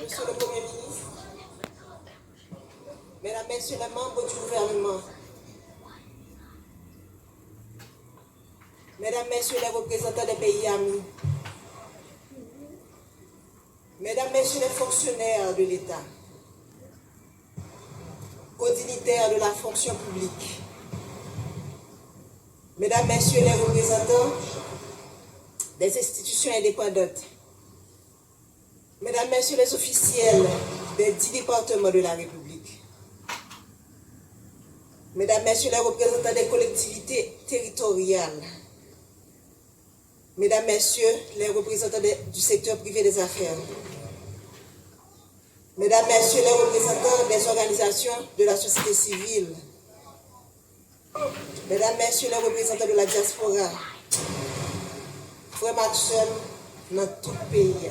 Monsieur le Premier ministre, Mesdames, Messieurs les membres du gouvernement, Mesdames, Messieurs les représentants des pays amis, Mesdames, Messieurs les fonctionnaires de l'État, co-dignitaires de la fonction publique, Mesdames, Messieurs les représentants des institutions indépendantes, Mesdames, Messieurs les officiels des 10 départements de la République, Mesdames, Messieurs les représentants des collectivités territoriales, Mesdames, Messieurs les représentants du secteur privé des affaires, Mesdames, Messieurs les représentants des organisations de la société civile, Mesdames, Messieurs les représentants de la diaspora, frères Maxwell dans tout le pays.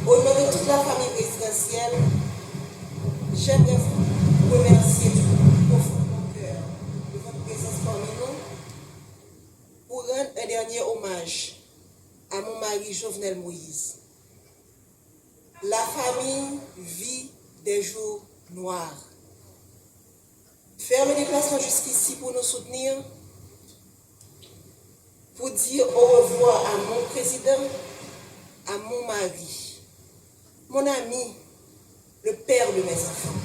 Au nom de toute la famille présidentielle, j'aimerais vous remercier du profond de mon cœur de votre présence parmi nous pour rendre un dernier hommage à mon mari Jovenel Moïse. La famille vit des jours noirs. Faire le déplacement jusqu'ici pour nous soutenir, pour dire au revoir à mon président, à mon mari, mon ami, le père de mes enfants,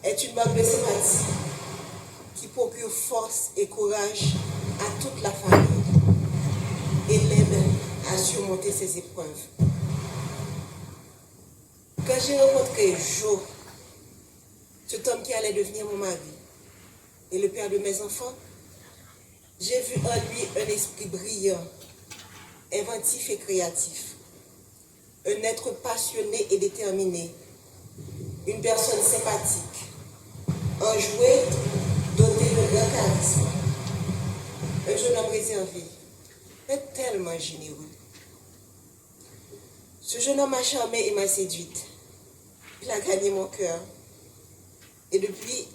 est une marque de sympathie qui procure force et courage à toute la famille et l'aide à surmonter ces épreuves. Quand j'ai rencontré Jo, cet homme qui allait devenir mon mari et le père de mes enfants, j'ai vu en lui un esprit brillant, inventif et créatif, un être passionné et déterminé, une personne sympathique, enjoué, doté de grand charisme, un jeune homme réservé, mais tellement généreux. Ce jeune homme m'a charmé et m'a séduite. Il a gagné mon cœur. Et depuis,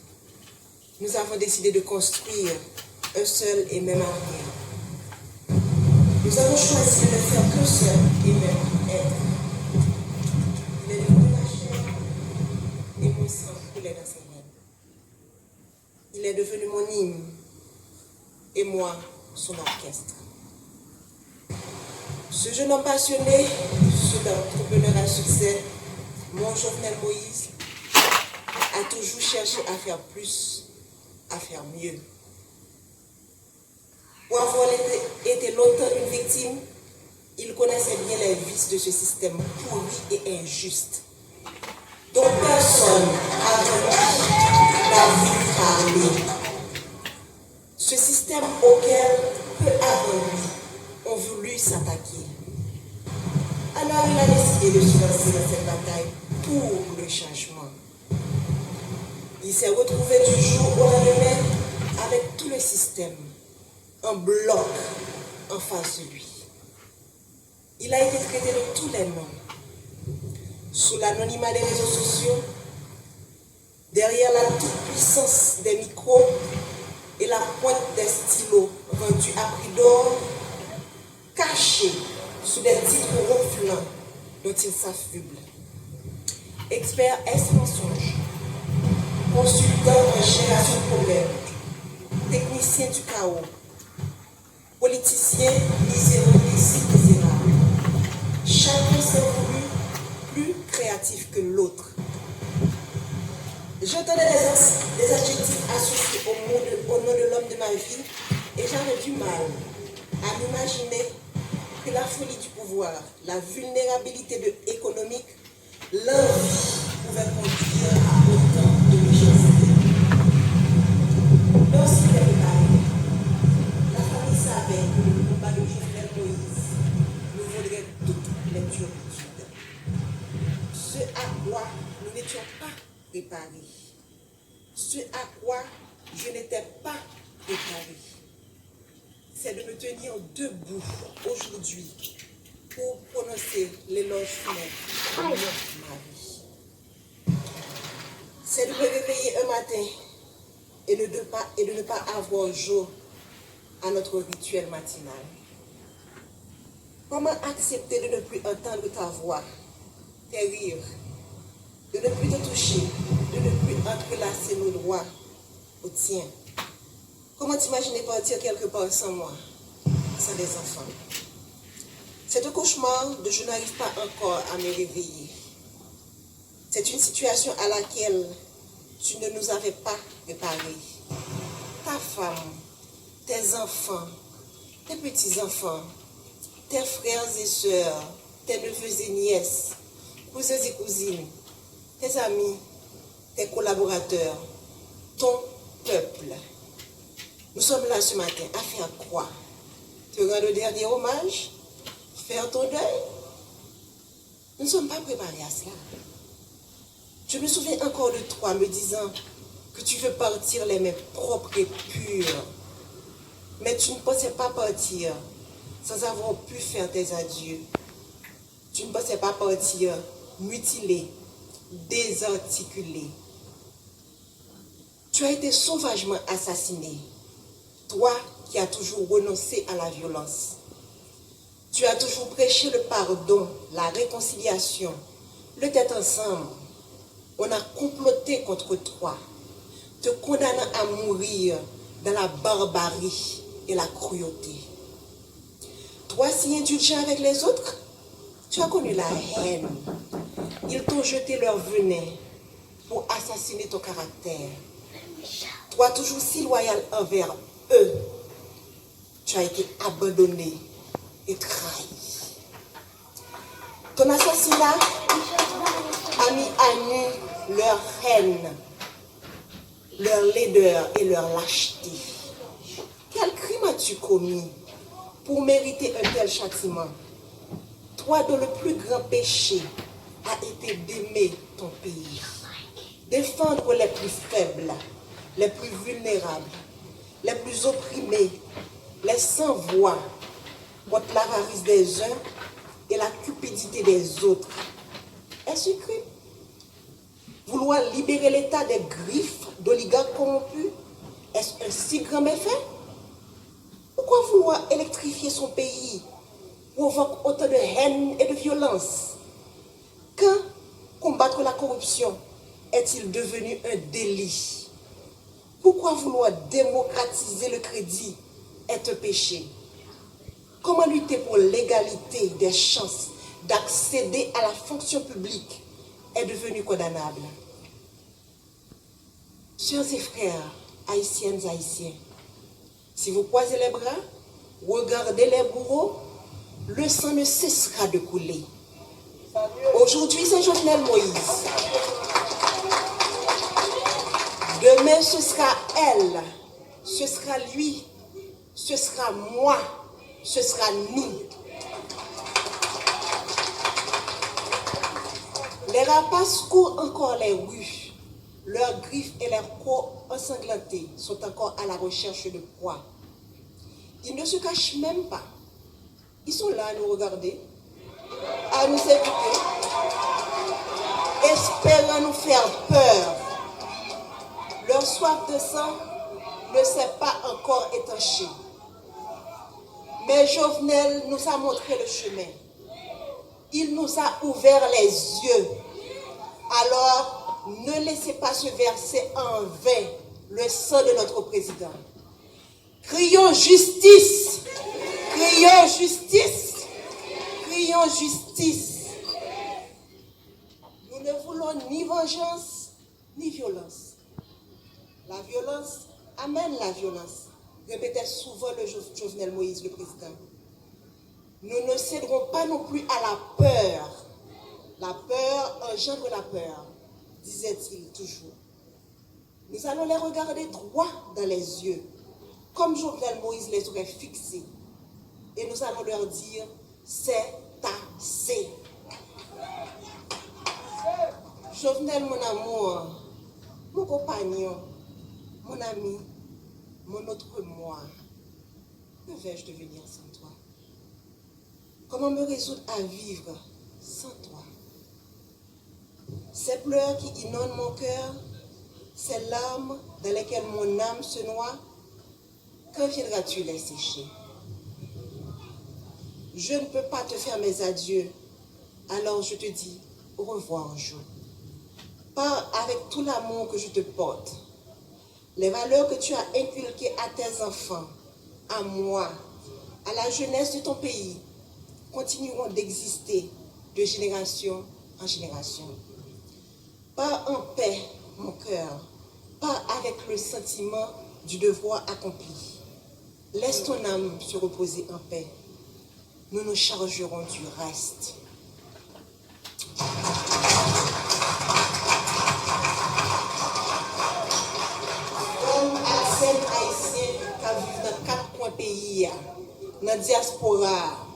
nous avons décidé de construire un seul et même avenir. Nous avons choisi de ne faire qu'un seul et même être. Il est devenu ma chair et mon sang coulait dans ses veines. Il est devenu mon hymne et moi son orchestre. Ce jeune homme passionné, cet entrepreneur à succès, mon Jovenel Moïse, a toujours cherché à faire plus, à faire mieux. Pour avoir été longtemps une victime, il connaissait bien les vices de ce système pourri et injuste, dont personne n'a voulu parler. Ce système auquel peu avant lui ont voulu s'attaquer. Alors il a décidé de se lancer dans cette bataille pour le changement. Il s'est retrouvé du jour au lendemain avec tout le système en bloc en face de lui. Il a été traité de tous les noms, sous l'anonymat des réseaux sociaux, derrière la toute-puissance des micros et la pointe des stylos vendus à prix d'or, caché sous des titres ronflants dont il s'affuble. Expert S-mensonge, consultant en génération de problèmes, technicien du chaos, politicien misérable. Chacun s'est voulu plus créatif que l'autre. J'entendais des adjectifs associés au nom de l'homme de ma vie et j'avais du mal à m'imaginer que la folie du pouvoir, la vulnérabilité économique, l'envie pouvaient conduire à autant de méchanceté. Lorsqu'il est préparé, la famille savait que le combat de Jovenel Moïse nous vaudrait toutes les turpitudes. Ce à quoi nous n'étions pas préparés. Ce à quoi je n'étais pas préparé, c'est de me tenir debout aujourd'hui pour prononcer l'éloge funèbre de mon mari. C'est de me réveiller un matin et de ne pas avoir jour à notre rituel matinal? Comment accepter de ne plus entendre ta voix, tes rires, de ne plus te toucher, de ne plus entrelacer nos doigts au tien? Comment t'imaginer partir quelque part sans moi, sans des enfants? C'est un cauchemar de je n'arrive pas encore à me réveiller. C'est une situation à laquelle tu ne nous avais pas préparés. Ta femme, tes enfants, tes petits-enfants, tes frères et sœurs, tes neveux et nièces, cousins et cousines, tes amis, tes collaborateurs, ton peuple. Nous sommes là ce matin à faire quoi? Te rendre le dernier hommage? Faire ton deuil? Nous ne sommes pas préparés à cela. Je me souviens encore de toi me disant que tu veux partir les mains propres et pures. Mais tu ne pensais pas partir sans avoir pu faire tes adieux. Tu ne pensais pas partir mutilé, désarticulé. Tu as été sauvagement assassiné. Toi qui as toujours renoncé à la violence. Tu as toujours prêché le pardon, la réconciliation, le tête ensemble. On a comploté contre toi, te condamnant à mourir dans la barbarie et la cruauté. Toi, si indulgent avec les autres, tu as connu la haine. Ils t'ont jeté leur venin pour assassiner ton caractère. Toi, toujours si loyal envers eux, tu as été abandonné et trahi. Ton assassinat a mis à nu leur haine, leur laideur et leur lâcheté. Quel crime as-tu commis pour mériter un tel châtiment? Toi dont le plus grand péché a été d'aimer ton pays, défendre les plus faibles, les plus vulnérables, les plus opprimés, les sans voix, contre l'avarice des uns et la cupidité des autres. Est-ce un crime? Vouloir libérer l'État des griffes d'oligarques corrompus, est-ce un si grand méfait? Pourquoi vouloir électrifier son pays provoque autant de haine et de violence? Quand combattre la corruption est-il devenu un délit? Pourquoi vouloir démocratiser le crédit est un péché? Comment lutter pour l'égalité des chances d'accéder à la fonction publique est devenu condamnable? Sœurs et frères, haïtiennes et haïtiens, si vous croisez les bras, regardez les bourreaux, le sang ne cessera de couler. Aujourd'hui, c'est Jovenel Moïse. Demain, ce sera elle, ce sera lui, ce sera moi, ce sera nous. Les rapaces courent encore les rues. Leurs griffes et leurs crocs ensanglantés sont encore à la recherche de proie. Ils ne se cachent même pas. Ils sont là à nous regarder, à nous écouter, espérant nous faire peur. Leur soif de sang ne s'est pas encore étanchée. Mais Jovenel nous a montré le chemin. Il nous a ouvert les yeux. Alors, ne laissez pas se verser en vain le sang de notre président. Crions justice! Crions justice! Crions justice! Nous ne voulons ni vengeance, ni violence. La violence amène la violence, répétait souvent le Jovenel Moïse, le président. Nous ne céderons pas non plus à la peur. La peur engendre la peur, disait-il toujours. Nous allons les regarder droit dans les yeux, comme Jovenel Moïse les aurait fixés. Et nous allons leur dire, c'est assez. Jovenel, mon amour, mon compagnon, mon ami, mon autre moi, que vais-je devenir sans toi? Comment me résoudre à vivre sans toi? Ces pleurs qui inondent mon cœur, ces larmes dans lesquelles mon âme se noie, quand viendras-tu les sécher? Je ne peux pas te faire mes adieux, alors je te dis au revoir un jour. Pars avec tout l'amour que je te porte. Les valeurs que tu as inculquées à tes enfants, à moi, à la jeunesse de ton pays, continueront d'exister de génération en génération. Pars en paix, mon cœur, pars avec le sentiment du devoir accompli. Laisse ton âme se reposer en paix. Nous nous chargerons du reste. Comme Arsène haïtien qui vit dans 4 coins pays, dans la diaspora,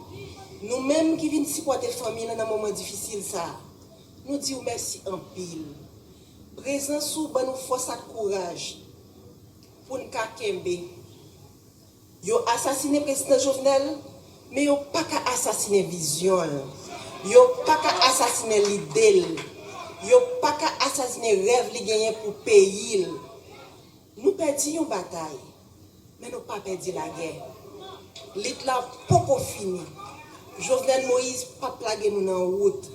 nous-mêmes qui venons supporter la famille dans un moment difficile, nous disons merci en pile. Présent sous nous force et courage pour nous kembe. Yo assassiné le président Jovenel, mais yo pas qu'à assassiner vision. Yo pas qu'à assassiner l'idée. Yo pas qu'à assassiner rêve li gagné pour pays. Nous perdons une bataille, mais nous pas perdu la guerre. L'État pas fini. Jovenel Moïse pas plagué nous dans la route.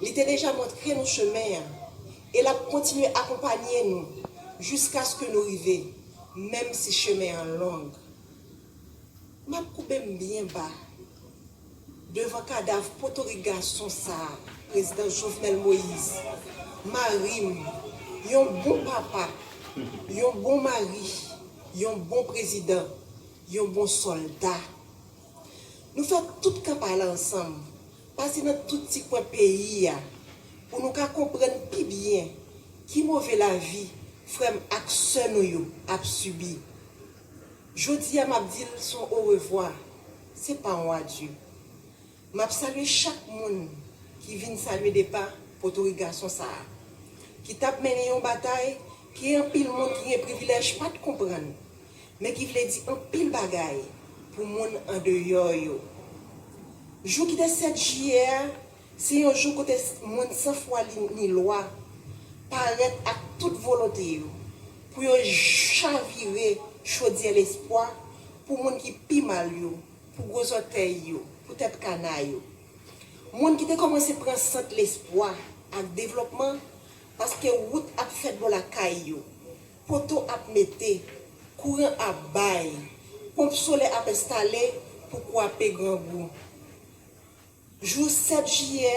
Il était déjà montré nos chemins. Et il a continué à accompagner nous jusqu'à ce que nous arrivions, même si le chemin est long. Je coupé bien bas devant le cadavre potorigasson ça, président Jovenel Moïse. Marim, un bon papa, un bon mari, un bon président, un bon soldat. Nous faisons tout campagne ensemble, passer dans tout petit coin pays pour nous comprendre plus bien qui mauvais la vie, frère ak sœur nous a subi. Jodi a m'a dit son au revoir, c'est pas un adieu. M'a salué chaque monde qui vient saluer des pas pour tout garçon ça. Qui tape mené une bataille, qui est un pile monde qui est privilège pas de comprendre, mais qui veut dire un pile bagaille pour monde en dehors yo. Jour qui est 7 juillet, c'est un jour côté monde sans foi ni loi paraître à toute volonté pour chavirer chaudier l'espoir pour monde qui pi mal yo, pour gros orteil yo, pour tête canaille yo. Monde qui a commencé à prendre centre l'espoir avec développement parce que route a fait pour la caille yo, poteau a metté, courant a bail, pompe solaire a installé pour couper grand bout. Jour 7 juillet,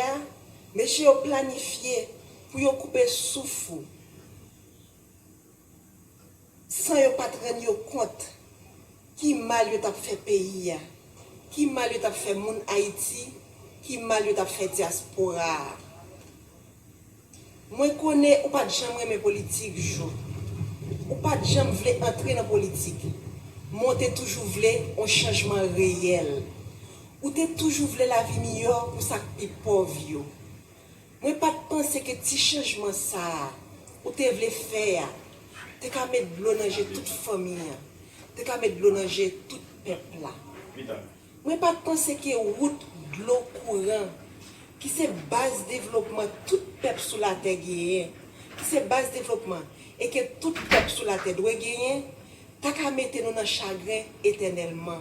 monsieur a planifié pour couper souffle. Sans yo pas rendre compte qui mal yo t'a fait pays, qui mal yo t'a fait moun Haïti, qui mal yo t'a fait diaspora. Moi connais ou pas de jamais aimer politique jour. Ou pas de jamais vle entrer dans politique. Monter toujours vle un changement réel. Ou t'es toujours vle la vie meilleure pour ça qui pauvre yo. Moi pas penser que petit changement ça ou t'es vle faire. T'es qu'à mettre de l'eau dans toute famille. T'es qu'à mettre de l'eau dans tout peuple là. Moi pas penser que route de l'eau courant qui c'est base développement tout peuple sur la terre gagner. Qui c'est base développement et que tout peuple sur la terre doit gagner. T'as qu'à mettre nous dans chagrin éternellement.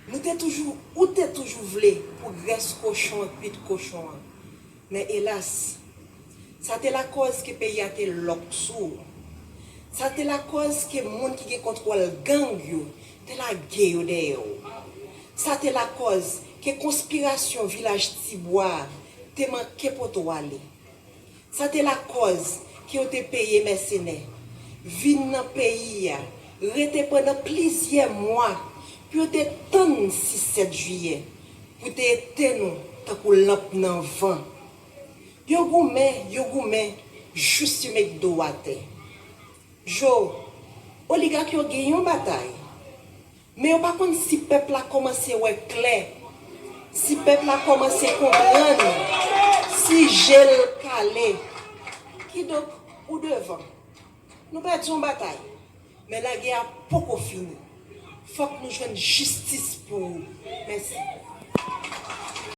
Nous t'es toujours ou t'es toujours voulu pour graisse cochon puis de cochon. Mais hélas, ça c'est la cause que le pays a été loxou. Ça c'est la cause que les gens qui contrôlent gang yo, c'est la guerre d'ailleurs. Ça c'est la cause que conspiration village Tibois te manqué pour toi aller. Ça c'est la cause qui ont été payé mercenaires. Vin dans pays rete pendant plusieurs mois pour te tendre 6-7 juillet pour te éteindre nous tant que lampe dans vent. Yo goumé juste mettre dos à terre. Jo oligarque yo gagné une bataille. Mais on pas contre si peuple a commencé à ouais clair. Si peuple a commencé à comprendre, si gel calé, qui donc ou devant. Nous perdons une bataille. Mais la guerre n'a pas fini. Il faut que nous jouions justice pour vous. Merci.